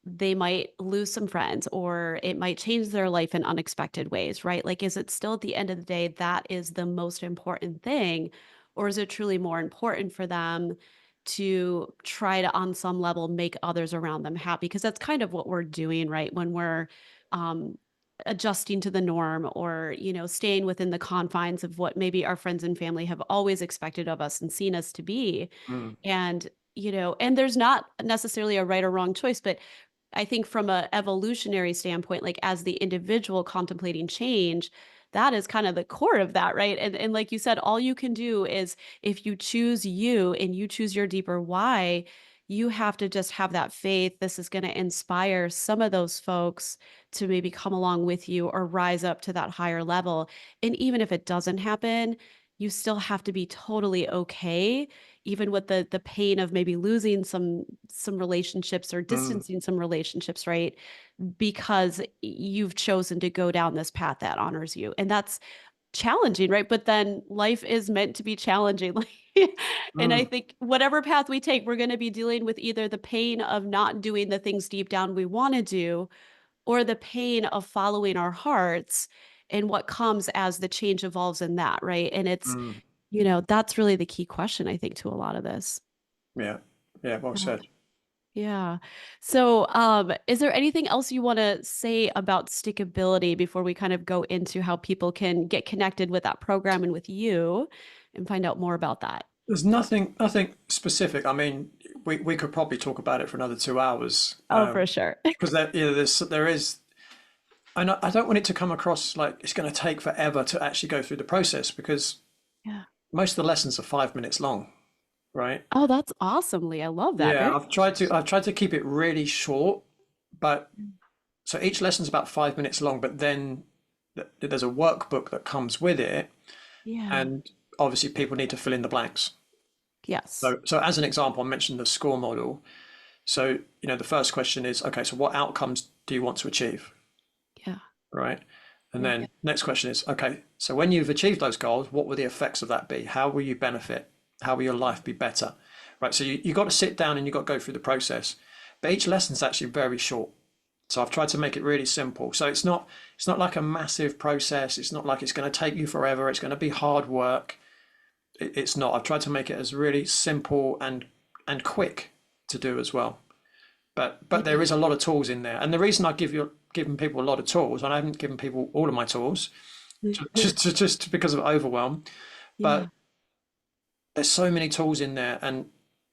they might lose some friends or it might change their life in unexpected ways, right? Like, is it still at the end of the day that is the most important thing? Or is it truly more important for them to try to, on some level, make others around them happy? Because that's kind of what we're doing, right? When we're um, adjusting to the norm or, staying within the confines of what maybe our friends and family have always expected of us and seen us to be. Mm, And there's not necessarily a right or wrong choice, but I think from a evolutionary standpoint, like as the individual contemplating change, that is kind of the core of that, right? And like you said, all you can do is if you choose you and you choose your deeper why, you have to just have that faith. This is going to inspire some of those folks to maybe come along with you or rise up to that higher level. And even if it doesn't happen, you still have to be totally okay even with the pain of maybe losing some relationships or mm, distancing some relationships, right? Because you've chosen to go down this path that honors you. And that's challenging, right? But then life is meant to be challenging. And I mm, think whatever path we take, we're going to be dealing with either the pain of not doing the things deep down we want to do, or the pain of following our hearts and what comes as the change evolves in that, right? And mm. that's really the key question, I think, to a lot of this. Yeah, yeah, well Yeah. said. Yeah. So, is there anything else you want to say about stickability before we kind of go into how people can get connected with that program and with you and find out more about that? There's nothing specific. I mean, we could probably talk about it for another 2 hours, Oh, for sure. because there is. I don't want it to come across like it's going to take forever to actually go through the process because Yeah. most of the lessons are 5 minutes long, right? Oh, that's awesome, Lee. I love that. Yeah, Very I've tried to keep it really short, but so each lesson's about 5 minutes long, but then there's a workbook that comes with it, yeah. and obviously people need to fill in the blanks. Yes. So as an example, I mentioned the score model. So, the first question is, okay, so what outcomes do you want to achieve, Yeah. right? And Very then good. next question is, okay, so when you've achieved those goals, what will the effects of that be? How will you benefit? How will your life be better? Right. So you got to sit down and you got to go through the process. But each lesson's actually very short. So I've tried to make it really simple. So it's not like a massive process. It's not like it's going to take you forever. It's going to be hard work. It's not. I've tried to make it as really simple and quick to do as well. But there Yeah. is a lot of tools in there. And the reason I given people a lot of tools, and I haven't given people all of my tools, just because of overwhelm. Yeah. But there's so many tools in there, and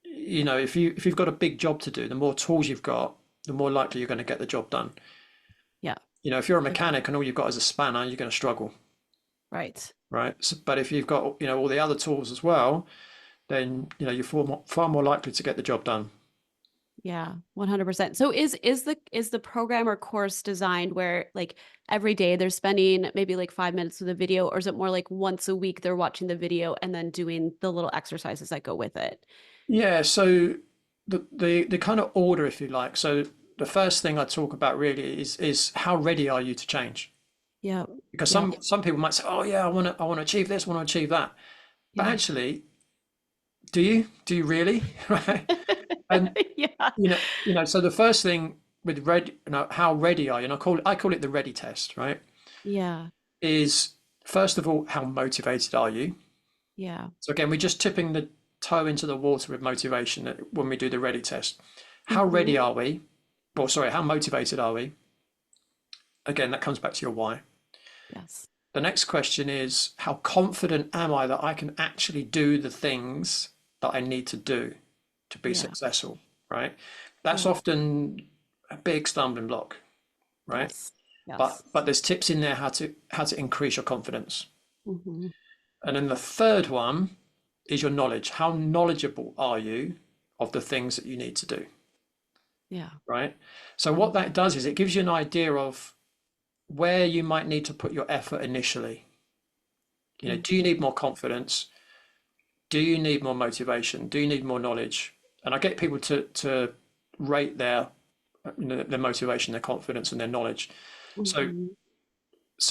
if you've got a big job to do, the more tools you've got, the more likely you're going to get the job done. Yeah. If you're a Agree. mechanic and all you've got is a spanner, you're going to struggle, Right. right? But if you've got all the other tools as well, then you're far more likely to get the job done. Yeah, 100%. So is the program or course designed where like every day they're spending maybe like 5 minutes with a video, or is it more like once a week they're watching the video and then doing the little exercises that go with it? Yeah, so the kind of order, if you like. So the first thing I talk about really is how ready are you to change, Yeah. Because Yeah. some people might say, "Oh yeah, I want to achieve this, I want to achieve that," but Yeah. actually, do you really, right? And Yeah. so the first thing with ready, how ready are you? And I call it the ready test, right? Yeah. Is first of all, how motivated are you? Yeah. So again, we're just tipping the toe into the water with motivation when we do the ready test. How Hmm. ready are we? Or sorry, how motivated are we? Again, that comes back to your why. Yes. The next question is, how confident am I that I can actually do the things that I need to do to be Yeah. successful, right? That's Yeah. often a big stumbling block, right? Yes. But Yes. there's tips in there how to increase your confidence. Hmm. And then the third one is your knowledge. How knowledgeable are you of the things that you need to do, Yeah. right? So what that does is it gives you an idea of where you might need to put your effort initially. Do you Hmm. need more confidence? Do you need more motivation? Do you need more knowledge? And I get people to rate their motivation, their confidence, and their knowledge. So Hmm.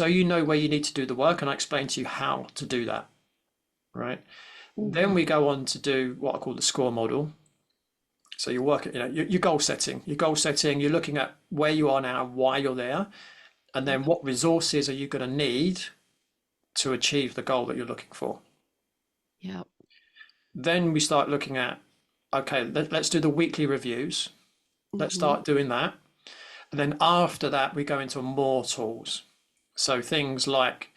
you know where you need to do the work, and I explain to you how to do that, right? Then Hmm. we go on to do what I call the score model. So you work at, your goal setting. Your goal setting, you're looking at where you are now, why you're there, and Yeah. then what resources are you going to need to achieve the goal that you're looking for. Yeah. Then we start looking at, okay, let's do the weekly reviews. Let's Hmm. start doing that. And then after that, we go into more tools. So things like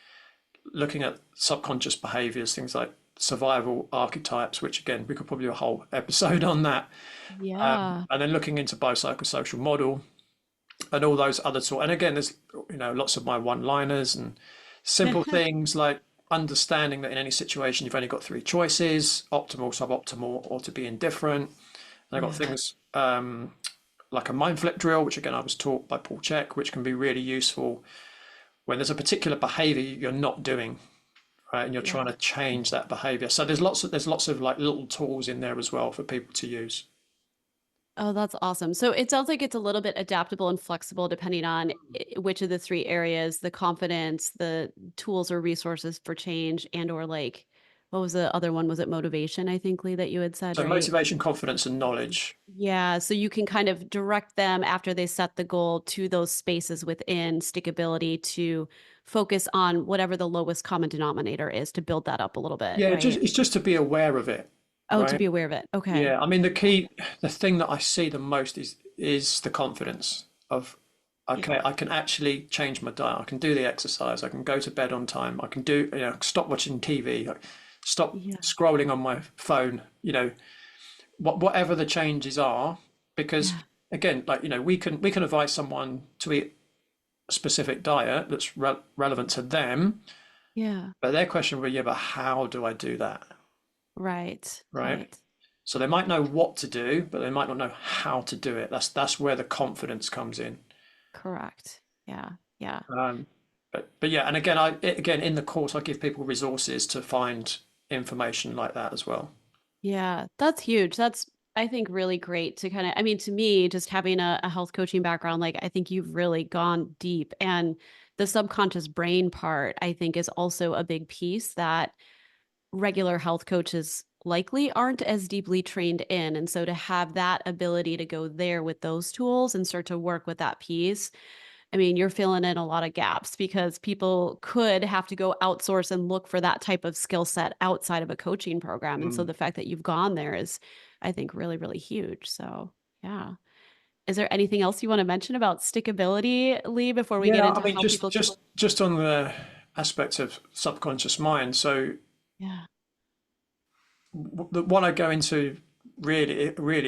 looking at subconscious behaviors, things like survival archetypes, which again, we could probably do a whole episode on that. Yeah. And then looking into biopsychosocial model and all those other tools. And again, there's lots of my one-liners and simple things like understanding that in any situation you've only got three choices: optimal, suboptimal, or to be indifferent. And I've got Yeah. things like a mind flip drill, which again I was taught by Paul Chek, which can be really useful when there's a particular behavior you're not doing, right, and you're Yeah. trying to change that behavior. So there's lots of like little tools in there as well for people to use. Oh, that's awesome. So it sounds like it's a little bit adaptable and flexible depending on which of the three areas, the confidence, the tools or resources for change, and or like, what was the other one? Was it motivation? I think, Lee, that you had said, So right? motivation, confidence, and knowledge. Yeah. So you can kind of direct them after they set the goal to those spaces within stickability to focus on whatever the lowest common denominator is to build that up a little bit, Yeah, right? it's just to be aware of it, Oh, to right? be aware of it. Okay. Yeah, I mean the thing that I see the most is the confidence of, Yeah. okay, I can actually change my diet. I can do the exercise. I can go to bed on time. I can do, stop watching TV. Stop Yeah. scrolling on my phone. Whatever the changes are, because Yeah. again, like we can advise someone to eat a specific diet that's relevant to them, Yeah. but their question will be, yeah, but how do I do that, Right. right? Right. So they might know what to do, but they might not know how to do it. That's where the confidence comes in. Correct. Yeah. Yeah. Um, but yeah, and again in the course I give people resources to find information like that as well. Yeah. That's huge. That's, I think, really great to kind of, I mean, to me, just having a health coaching background, like, I think you've really gone deep. And the subconscious brain part, I think, is also a big piece that regular health coaches likely aren't as deeply trained in. And so to have that ability to go there with those tools and start to work with that piece, I mean, you're filling in a lot of gaps because people could have to go outsource and look for that type of skill set outside of a coaching program. And so Mm. the fact that you've gone there is, I think, really, really huge. So, yeah. Is there anything else you want to mention about stickability, Lee, before we get Yeah, I into mean how just people can? just just on the aspect of subconscious mind. So Yeah. what I go into really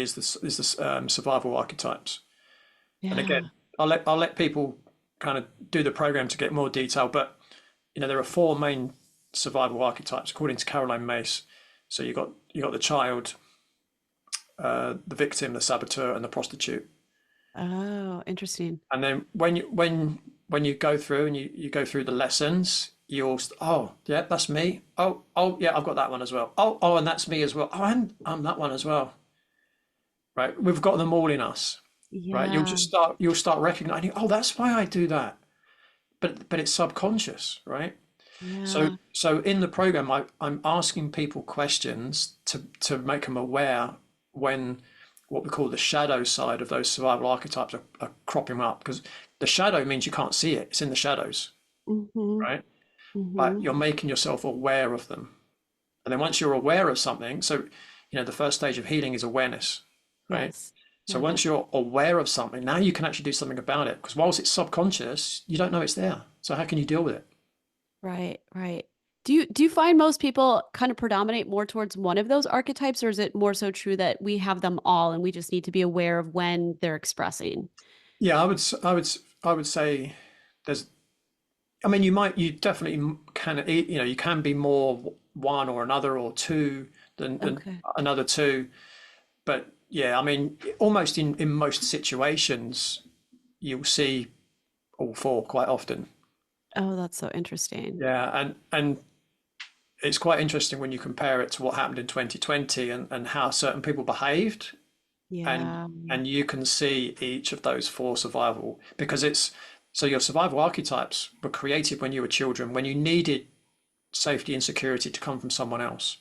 is the survival archetypes. And again, Yeah. I'll let people kind of do the program to get more detail, but there are four main survival archetypes according to Caroline Mace. So you got the child, the victim, the saboteur, and the prostitute. Oh, interesting. And then when you go through and you go through the lessons, oh yeah, that's me. Oh yeah, I've got that one as well. Oh, and that's me as well. Oh, I'm that one as well. Right? We've got them all in us. Right? You'll Yeah. just start you'll start recognizing, oh, that's why I do that. but it's subconscious, right? Yeah. So in the program, I'm asking people questions to make them aware when what we call the shadow side of those survival archetypes are cropping up, because the shadow means you can't see it. It's in the shadows, Mm-hmm. right? But Mm-hmm. you're making yourself aware of them. And then once you're aware of something, so the first stage of healing is awareness, right? Yes. So Yeah. once you're aware of something, now you can actually do something about it. Because whilst it's subconscious, you don't know it's there. So how can you deal with it? Right. Right. Do you find most people kind of predominate more towards one of those archetypes, or is it more so true that we have them all and we just need to be aware of when they're expressing? Yeah, I would say there's. I mean, you definitely can. You can be more one or another or two than Okay. another two. But yeah, I mean, almost in most situations, you'll see all four quite often. Oh, that's so interesting. Yeah, and it's quite interesting when you compare it to what happened in 2020 and how certain people behaved, and Yeah. and you can see each of those four survival, because it's so your survival archetypes were created when you were children, when you needed safety and security to come from someone else.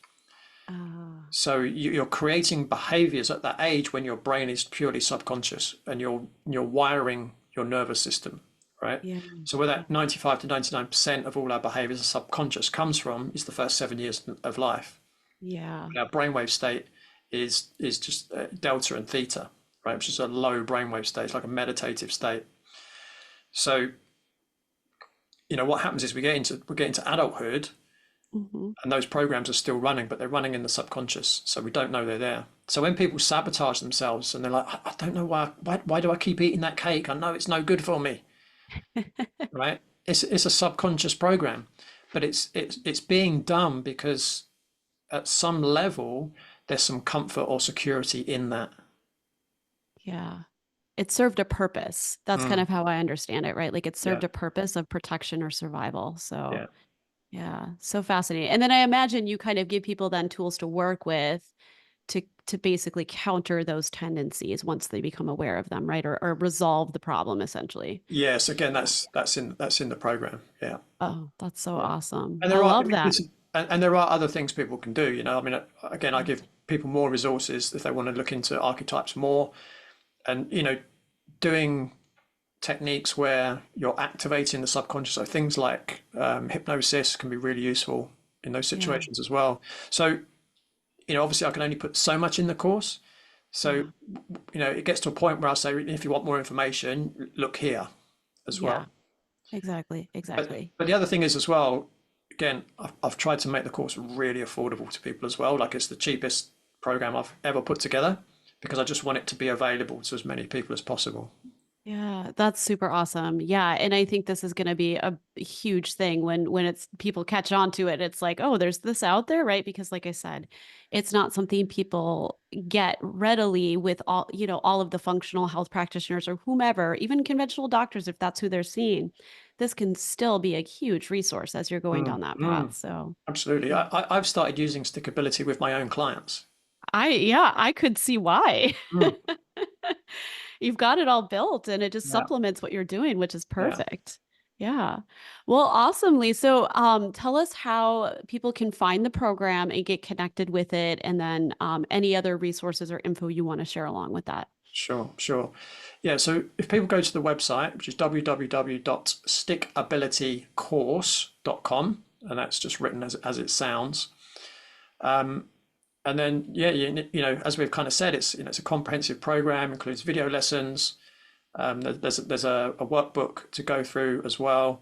Ah, So you're creating behaviors at that age when your brain is purely subconscious and you're wiring your nervous system, right? yeah. So where Yeah. that 95 to 99% of all our behaviors are subconscious comes from is the first 7 years of life. Yeah. Our brainwave state is just delta and theta, right? Which is a low brainwave state. It's like a meditative state. So what happens is we get into adulthood, Hmm. and those programs are still running, but they're running in the subconscious, so we don't know they're there. So when people sabotage themselves and they're like, I don't know why do I keep eating that cake? I know it's no good for me, right? It's a subconscious program, but it's being done because at some level there's some comfort or security in that. Yeah. It served a purpose. That's kind Mm, of how I understand it, right? Like it yeah, served a purpose of protection or survival. So, yeah. yeah, so fascinating. And then I imagine you kind of give people then tools to work with to basically counter those tendencies once they become aware of them, right? Or resolve the problem essentially. Yes, again, that's in the program. Yeah, Oh, that's so yeah. awesome. And I there are love that. listen, and there are other things people can do. I mean, again, I Yeah. give people more resources if they want to look into archetypes more, and doing techniques where you're activating the subconscious. So things like hypnosis can be really useful in those Yeah. situations as well. So obviously, I can only put so much in the course. So Yeah. it gets to a point where I say, if you want more information, look here as well. Yeah. Exactly. But Exactly. but the other thing is as well, again, I've tried to make the course really affordable to people as well. Like, it's the cheapest program I've ever put together because I just want it to be available to as many people as possible. Yeah, that's super awesome. Yeah, and I think this is going to be a huge thing when it's people catch on to it. It's like, oh, there's this out there, right? Because like I said, it's not something people get readily with all of the functional health practitioners or whomever, even conventional doctors if that's who they're seeing. This can still be a huge resource as you're going Mm, down that path. mm, So, absolutely. yeah. I've started using Stickability with my own clients. I could see why. Mm, You've got it all built and it just yeah, supplements what you're doing, which is yeah. perfect. Yeah. Well, awesomely. So, tell us how people can find the program and get connected with it, and then any other resources or info you want to share along with that. Sure, sure. Yeah, so if people go to the website, which is www.stickabilitycourse.com, and that's just written as it sounds. And then, yeah, as we've kind of said, it's a comprehensive program, includes video lessons. There's a workbook to go through as well,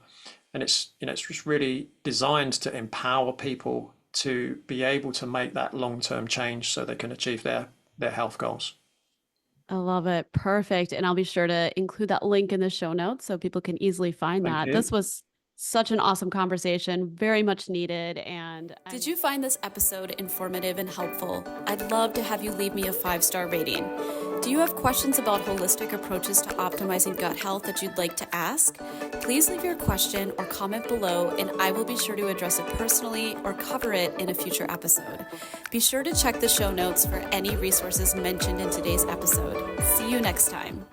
and it's just really designed to empower people to be able to make that long-term change so they can achieve their health goals. I love it. Perfect. And I'll be sure to include that link in the show notes so people can easily find Thank that. This you. was such an awesome conversation, very much needed. And did you find this episode informative and helpful? I'd love to have you leave me a 5-star rating. Do you have questions about holistic approaches to optimizing gut health that you'd like to ask? Please leave your question or comment below, and I will be sure to address it personally or cover it in a future episode. Be sure to check the show notes for any resources mentioned in today's episode. See you next time.